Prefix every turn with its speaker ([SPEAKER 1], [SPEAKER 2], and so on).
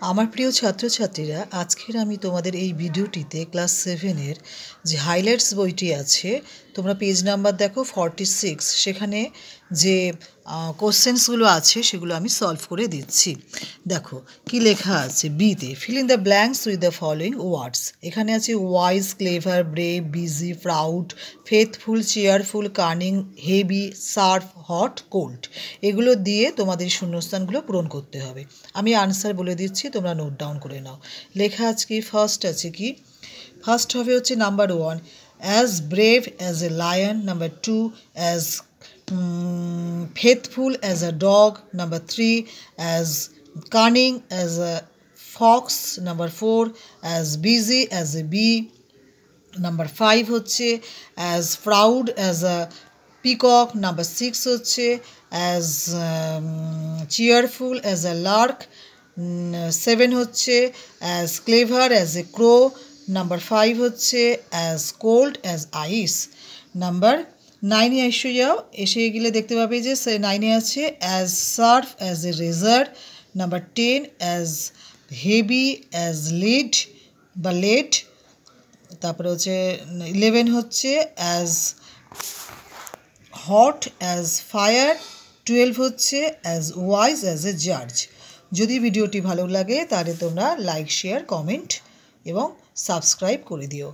[SPEAKER 1] আমার প্রিয় ছাত্রছাত্রীরা, আজকের আমি তোমাদের এই ভিডিওটিতে ক্লাস 7-এর যে হাইলাইটস বইটি আছে, তোমরা পেজ নাম্বার দেখো 46, সেখানে যে কোশ্চেন্সগুলো আছে সেগুলো আমি সলভ করে দিচ্ছি। দেখো কি লেখা আছে বিতে, fill in the blanks with the following words. এখানে আছে wise, clever, brave, busy, proud, faithful, cheerful, কার্নিং, হেভি, সার্ভ, হট, কোল্ড। এগুলো দিয়ে তোমাদের শূন্যস্থানগুলো পূরণ করতে হবে। আমি আনসার বলে দিচ্ছি, তোমরা নোট ডাউন করে নাও। লেখা আজকে ফার্স্ট আছে কি, ফার্স্ট হবে হচ্ছে number 1 as brave as a lion, number 2 as faithful as a dog, number 3 as cunning as a fox, number 4 as busy as a bee, number 5 হচ্ছে as proud as a peacock, number 6 হচ্ছে as cheerful as a lark, 7 হচ্ছে as clever as a crow, number 5 হচ্ছে as cold as ice, number 9-এ এসে যাও, এসে গেলে দেখতে পাবে যে 9-এ আছে as sharp as a razor, number 10 as heavy as lead বা lead, তারপরে হচ্ছে 11 হচ্ছে as hot as fire, 12 হচ্ছে as wise as a judge। যদি ভিডিওটি ভালো লাগে তাহলে তোমরা লাইক, শেয়ার, কমেন্ট এবং সাবস্ক্রাইব করে দিও।